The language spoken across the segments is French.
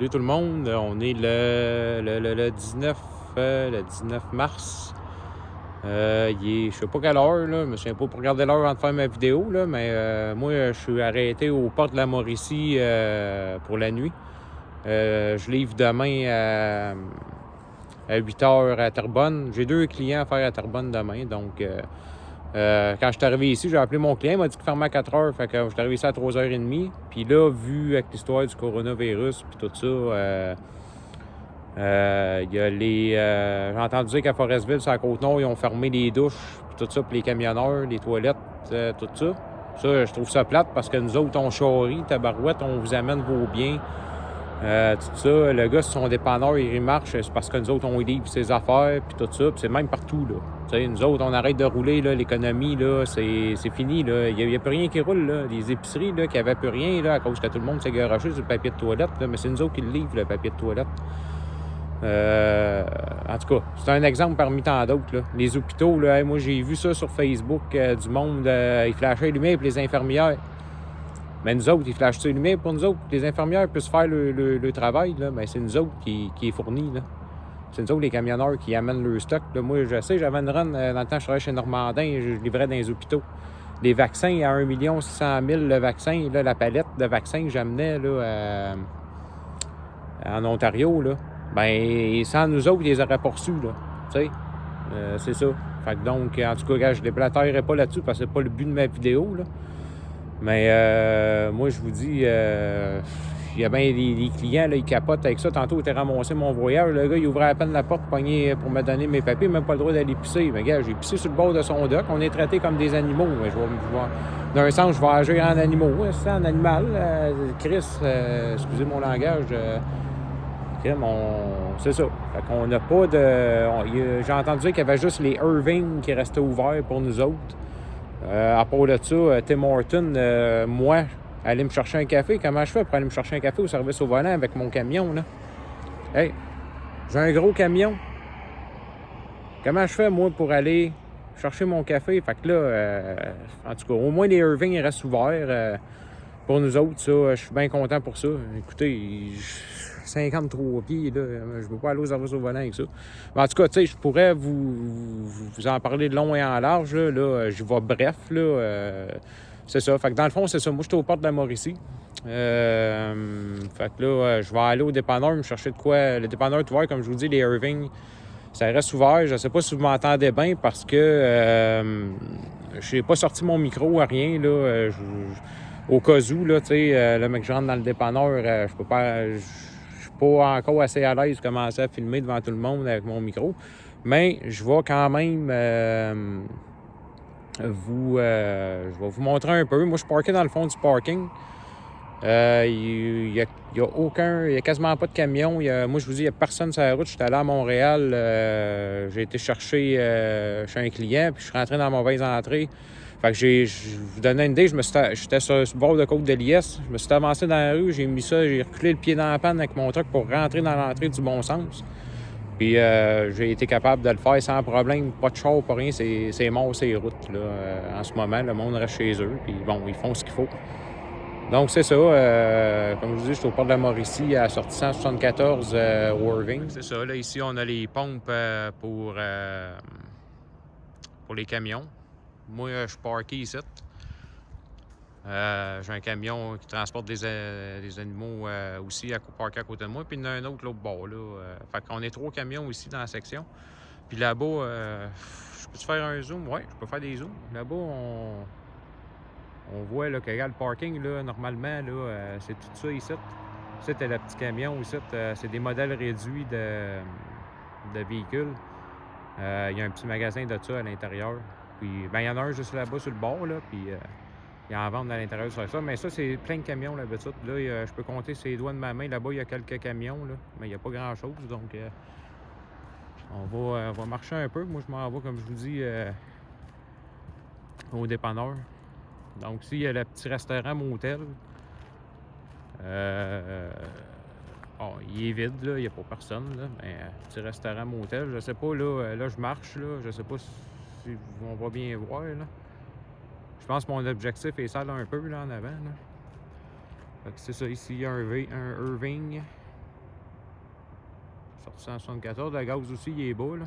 Salut tout le monde, on est le 19 mars. Il est, je sais pas quelle heure, là, je me souviens pas pour regarder l'heure avant de faire ma vidéo, là, mais moi, je suis arrêté aux portes de la Mauricie pour la nuit. Je livre demain à 8h à Terrebonne. J'ai 2 clients à faire à Terrebonne demain, donc quand je suis arrivé ici, j'ai appelé mon client, il m'a dit qu'il fermait à 4h, fait que je suis arrivé ici à 3h30. Puis là, vu avec l'histoire du coronavirus puis tout ça, il y a j'ai entendu dire qu'à Forestville, sur la Côte-Nord, ils ont fermé les douches, puis tout ça, pour les camionneurs, les toilettes, tout ça. Ça, je trouve ça plate parce que nous autres, on charrie, tabarouette, on vous amène vos biens, tout ça. Le gars, son dépanneur, il marche, c'est parce que nous autres, on livre ses affaires, puis tout ça, puis c'est même partout, là. T'sais, nous autres, on arrête de rouler, là, l'économie, là, c'est fini, là. Il n'y a plus rien qui roule, là. Les épiceries, là, qui n'avaient plus rien, là, à cause que tout le monde s'est garoché sur le papier de toilette, là. Mais c'est nous autres qui le livrent, le papier de toilette. En tout cas, c'est un exemple parmi tant d'autres, là. Les hôpitaux, là, moi, j'ai vu ça sur Facebook, du monde, ils flashaient les lumières pour les infirmières. Mais nous autres, ils flashent les lumières pour nous autres. Les infirmières puissent faire le travail, là. Mais c'est nous autres qui est fourni, là. C'est nous autres, les camionneurs, qui amènent le stock. Là. Moi, je sais, j'avais une run dans le temps, je travaillais chez Normandin et je livrais dans les hôpitaux. Les vaccins, à 1 600 000 le vaccin, là, la palette de vaccins que j'amenais là, en Ontario, là, ben sans nous autres, ils les auraient pas reçus, là. Tu sais, c'est ça. Fait que donc, en tout cas, je ne déblatérerai pas là-dessus parce que c'est pas le but de ma vidéo, là. Mais moi, je vous dis, il y a bien des clients, là, ils capotent avec ça. Tantôt, il était ramassé mon voyage. Le gars, il ouvrait à peine la porte pour me donner mes papiers. Même pas le droit d'aller pisser. Mais gars, j'ai pissé sur le bord de son dock. On est traités comme des animaux. Mais d'un sens, je vais agir en animaux. C'est en animal. Chris, excusez mon langage. C'est ça. Fait qu'on n'a pas de... J'ai entendu dire qu'il y avait juste les Irving qui restaient ouverts pour nous autres. À part de ça, Tim Horton, moi, aller me chercher un café. Comment je fais pour aller me chercher un café au service au volant avec mon camion, là? Hey, j'ai un gros camion. Comment je fais, moi, pour aller chercher mon café? Fait que là, en tout cas, au moins les Irving restent ouverts pour nous autres. Ça, je suis bien content pour ça. Écoutez, 53 pieds, là, je ne peux pas aller au service au volant avec ça. Mais en tout cas, tu sais, je pourrais vous en parler de long et en large. Là, je vais bref, là. C'est ça. Fait que dans le fond, c'est ça. Moi, je suis aux portes de la Mauricie. Fait que là, je vais aller au dépanneur me chercher de quoi. Le dépanneur est ouvert, comme je vous dis, les Irving, ça reste ouvert. Je ne sais pas si vous m'entendez bien parce que je n'ai pas sorti mon micro à rien, là. Au cas où, là, tu sais, le mec, je rentre dans le dépanneur, je peux pas... Je suis pas encore assez à l'aise de commencer à filmer devant tout le monde avec mon micro. Mais je vais quand même je vais vous montrer un peu. Moi, je suis parké dans le fond du parking. Il y a quasiment pas de camion. Moi, je vous dis, il n'y a personne sur la route. Je suis allé à Montréal. J'ai été chercher chez un client, puis je suis rentré dans la mauvaise entrée. Fait que je vous donne une idée, j'étais sur le bord de côte de l'IS. Je me suis avancé dans la rue, j'ai mis ça, j'ai reculé le pied dans la panne avec mon truck pour rentrer dans l'entrée du bon sens. Puis j'ai été capable de le faire sans problème, pas de char, pas rien, c'est mort ces routes, là. En ce moment, le monde reste chez eux, puis bon, ils font ce qu'il faut. Donc c'est ça, comme je vous dis, je suis au port de la Mauricie à la sortie 174 Irving. C'est ça, là, ici on a les pompes pour les camions. Moi, je suis parké ici. J'ai un camion qui transporte des animaux aussi parké à côté de moi. Puis il y en a un autre l'autre bord. Là. Fait qu'on est 3 camions ici dans la section. Puis là-bas, je peux-tu faire un zoom? Oui, je peux faire des zooms. Là-bas, on voit là, que le parking, là, normalement, là, c'est tout ça ici. Ici, t'as le petit camion. Ici, c'est des modèles réduits de véhicules. Il y a un petit magasin de ça à l'intérieur. Puis, ben, il y en a un juste là-bas sur le bord, là, puis il y en vend à l'intérieur sur ça. Mais ça, c'est plein de camions, là, d'habitude. Là, je peux compter sur les doigts de ma main. Là-bas, il y a quelques camions, là, mais il n'y a pas grand-chose. Donc, on va marcher un peu. Moi, je m'en vais, comme je vous dis, au dépanneur. Donc, ici, il y a le petit restaurant motel. Il est vide, là, il n'y a pas personne, là, mais petit restaurant motel. Je sais pas, là je marche, là, je sais pas si on va bien voir, là. Je pense que mon objectif est sale un peu, là, en avant, là. Fait que c'est ça, ici, il y a un Irving. sorti 174. Le gaz aussi, il est bas, là.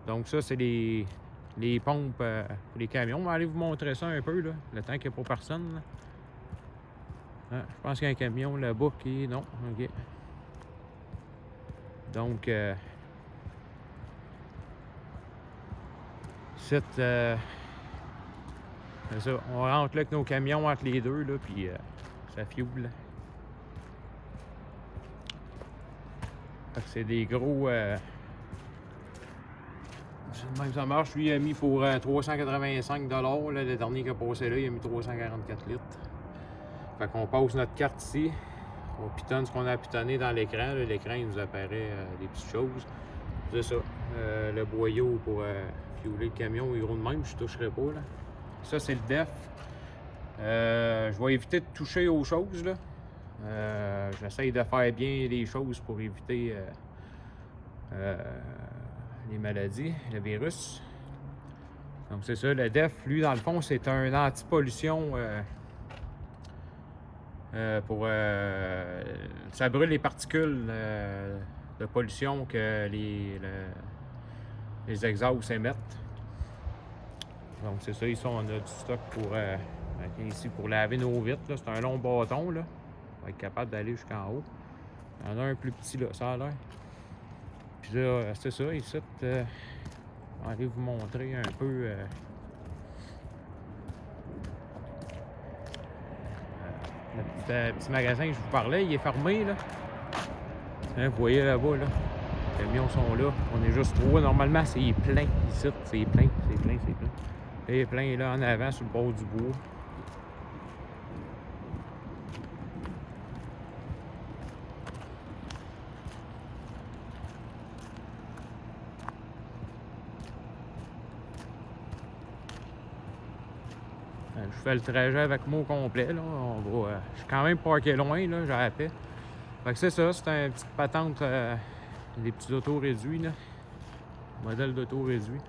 Donc ça, c'est les pompes pour les camions. On va aller vous montrer ça un peu, là, le temps qu'il n'y a pas personne, là. Ah, je pense qu'il y a un camion là-bas qui... Non, OK. Donc, c'est ça. On rentre là avec nos camions entre les deux, là, puis ça fioule. C'est des gros... Même ça marche. Lui, il a mis pour 385 $. Là, le dernier qui a passé là, il a mis 344 litres. Fait qu'on passe notre carte ici. On pitonne ce qu'on a pitonné dans l'écran. L'écran, il nous apparaît des petites choses. C'est ça. Le boyau pour fioler le camion, il est gros de même. Je ne toucherai pas, là. Ça, c'est le def. Je vais éviter de toucher aux choses, là. J'essaye de faire bien les choses pour éviter les maladies, le virus. Donc c'est ça, le DEF, lui, dans le fond, c'est un anti-pollution pour... ça brûle les particules de pollution que les exhausts émettent. Donc c'est ça, ici, on a du stock pour, ici, pour laver nos vitres. C'est un long bâton, là. On va être capable d'aller jusqu'en haut. Il y en a un plus petit, là, ça a l'air. Puis là, c'est ça, ici, on va aller vous montrer un peu le petit magasin que je vous parlais, il est fermé, là. Hein, vous voyez là-bas, là, les camions sont là, on est juste 3. Normalement, c'est plein ici, c'est plein. Et plein là en avant sur le bord du bois. Je fais le trajet avec moi au complet, là. Je suis quand même parké loin, là, j'ai la paix. Fait que c'est ça, c'est une petite patente, des petits autos réduits, là. Modèle d'auto réduit.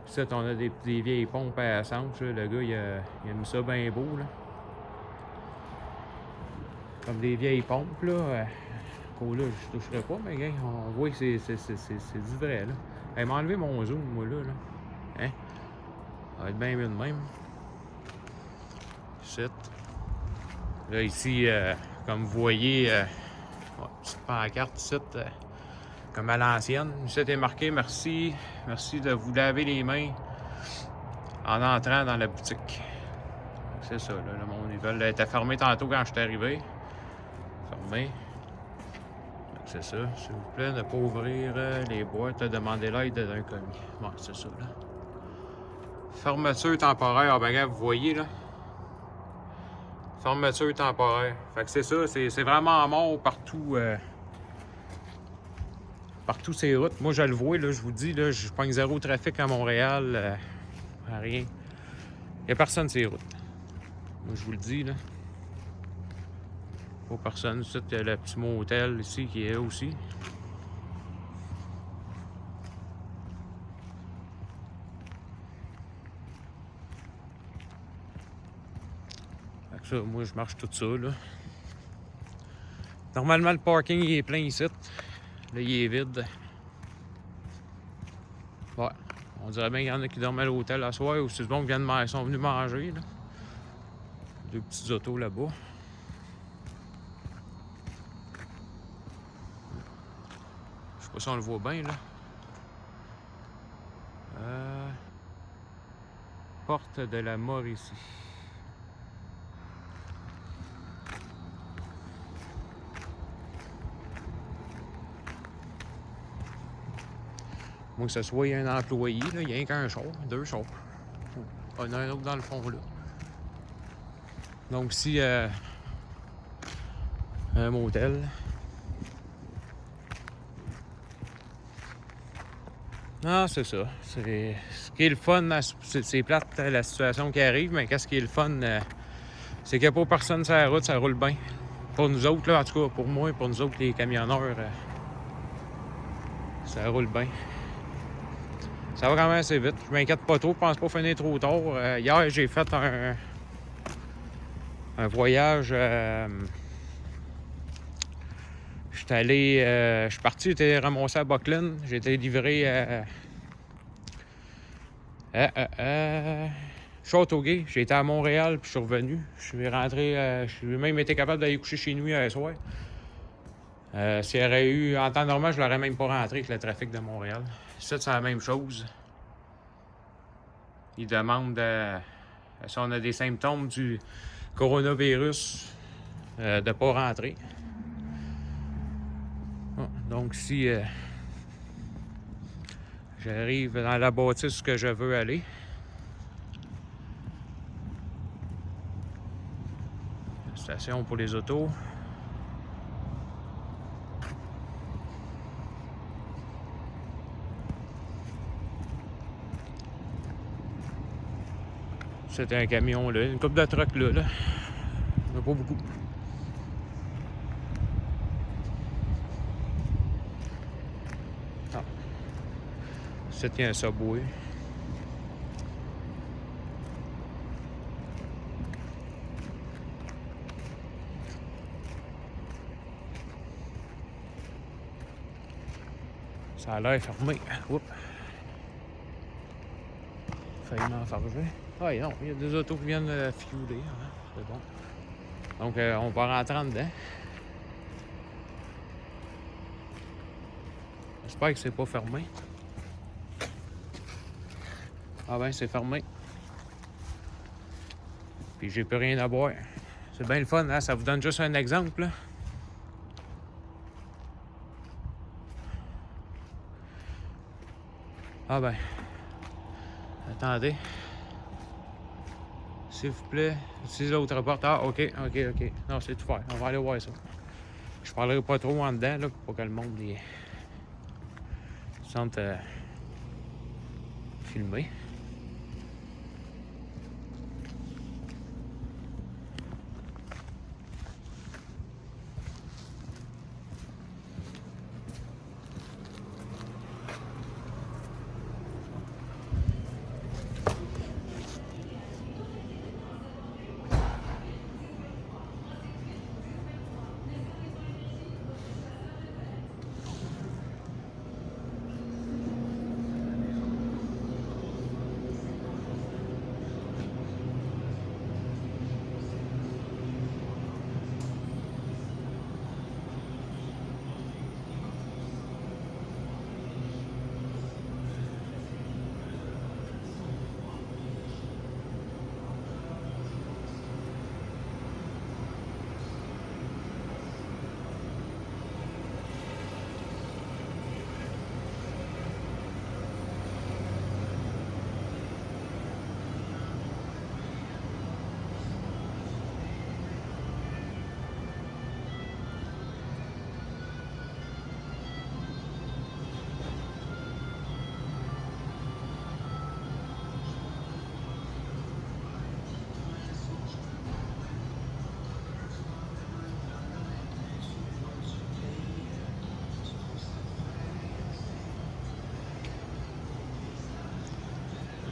Puis on a des vieilles pompes à essence, là. Le gars, il a mis ça bien beau, là. Comme des vieilles pompes, là. Là, je toucherai pas, mais gars, on voit que c'est du vrai, là. Elle m'a enlevé mon zoom, moi, là. Hein? Ça va être bien mieux de même. Là, ici, comme vous voyez, petite pancarte ici, comme à l'ancienne. Ici, est marqué « Merci de vous laver les mains en entrant dans la boutique ». C'est ça, là, le monde, ils veulent être fermé tantôt quand je suis arrivé. Fermé. C'est ça, s'il vous plaît, ne pas ouvrir les boîtes, demander l'aide d'un commis. Bon, c'est ça, là. Fermeture temporaire, ah ben, regarde, vous voyez, là. Fermeture temporaire. Fait que c'est ça, c'est vraiment mort partout. Partout ces routes. Moi, je le vois, là, je vous dis, là, je pogne zéro trafic à Montréal. Rien. Il n'y a personne sur ces routes. Moi, je vous le dis, là. Pas personne. Ici, il y a le petit motel ici qui est là aussi. Fait que ça, moi, je marche tout ça, là. Normalement, le parking, il est plein ici. Là, il est vide. Ouais. On dirait bien qu'il y en a qui dorment à l'hôtel à soir ou c'est bon qui sont venus manger, là. Deux petits autos là-bas. Je sais pas si on le voit bien, là. Porte de la Mauricie. Moi, que ce soit un employé, là, il n'y a rien qu'un char, deux chars. On a un autre dans le fond, là. Donc, ici, un motel. Ah, c'est ça. Ce qui est le fun, c'est plate la situation qui arrive, mais qu'est-ce qui est le fun, c'est qu'il n'y a pas personne sur la route, ça roule bien. Pour nous autres, là, en tout cas, pour moi, pour nous autres, les camionneurs, ça roule bien. Ça va quand même assez vite. Je m'inquiète pas trop, je pense pas finir trop tard. Hier, j'ai fait un voyage. J'étais Je suis parti, j'étais ramassé à Buckland. J'ai été livré à Châteauguay. J'ai été à Montréal, puis je suis revenu. Je suis rentré, je suis même été capable d'aller coucher chez nous hier soir. S'il y aurait eu, en temps normal, je l'aurais même pas rentré avec le trafic de Montréal. Ça, c'est la même chose. Ils demandent si on a des symptômes du coronavirus, de ne pas rentrer. Donc, si j'arrive dans la bâtisse que je veux aller, station pour les autos. C'était un camion là, une couple de trucks là. Il n'y en a pas beaucoup. Ah. C'était un Subway. Ça a l'air fermé. Oups. Failli m'enfarger. Ah non, il y a des autos qui viennent fueler. Hein? C'est bon. Donc, on va rentrer en dedans. J'espère que c'est pas fermé. Ah ben, c'est fermé. Puis j'ai plus rien à boire. C'est bien le fun, hein? Ça vous donne juste un exemple, là. Ah ben. Attendez. S'il vous plaît, utilisez l'autre porte. Ah, OK. Non, c'est tout faire. On va aller voir ça. Je parlerai pas trop en dedans, là, pour pas que le monde se sente filmé.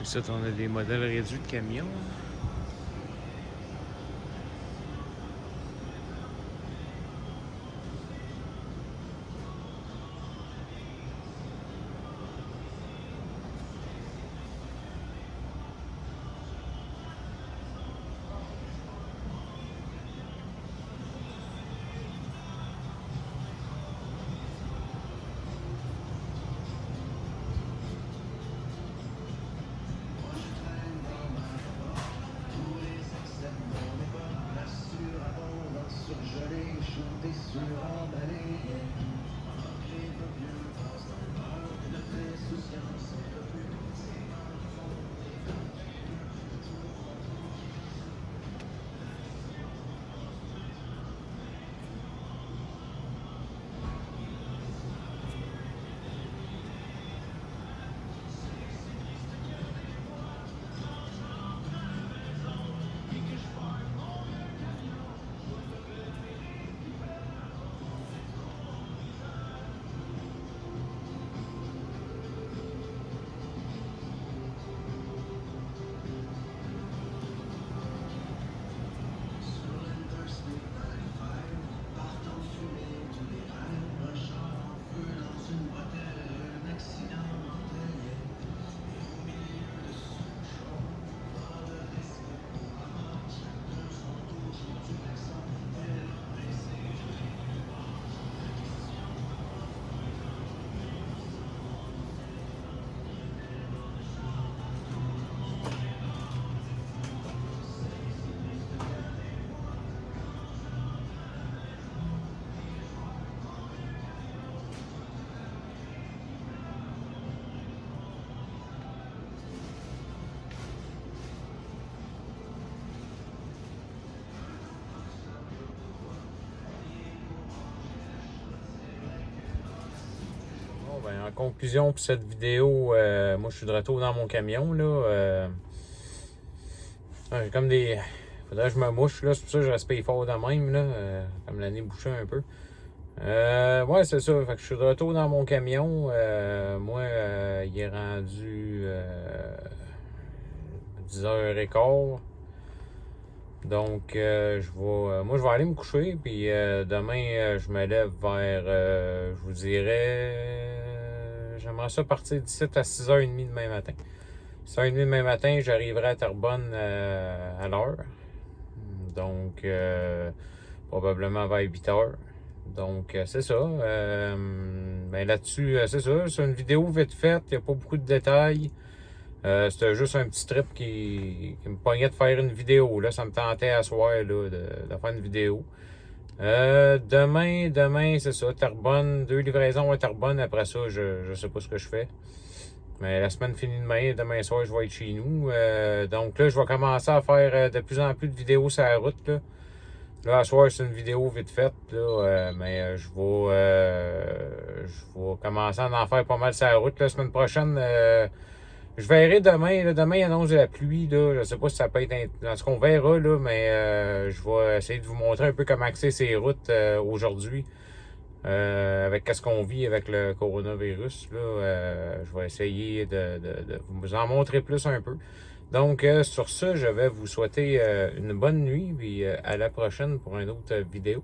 Ici, on a des modèles réduits de camions. Bon, ben, en conclusion pour cette vidéo, moi je suis de retour dans mon camion. Là, j'ai comme des. Faudrait que je me mouche, là, c'est pour ça que je respire fort de même, là, comme l'année bouchée un peu. Ouais, c'est ça. Fait que je suis de retour dans mon camion. Moi, il est rendu 10h15. Donc, moi, je vais aller me coucher. Puis demain, je me lève vers, je vous dirais, j'aimerais ça partir d'ici à 6h30 demain matin. 6h30 demain matin, j'arriverai à Terrebonne à l'heure. Donc, probablement vers 8h. Donc, c'est ça. Ben là-dessus, c'est ça. C'est une vidéo vite faite. Il n'y a pas beaucoup de détails. C'était juste un petit trip qui me pognait de faire une vidéo. Là, ça me tentait à soir là, de faire une vidéo. Demain, c'est ça. Terrebonne, 2 livraisons à Terrebonne. Après ça, je sais pas ce que je fais. Mais la semaine finit demain soir, je vais être chez nous. Donc là, je vais commencer à faire de plus en plus de vidéos sur la route. Là, à soir, c'est une vidéo vite faite, là, mais je vais commencer à en faire pas mal sur la route. La semaine prochaine, je verrai demain. Là, demain, il annonce de la pluie. Là, je sais pas si ça peut être... En tout cas, on verra, là, mais je vais essayer de vous montrer un peu comment accéder ces routes aujourd'hui. Avec ce qu'on vit avec le coronavirus. Là, je vais essayer de vous en montrer plus un peu. Donc, sur ce, je vais vous souhaiter une bonne nuit et à la prochaine pour une autre vidéo.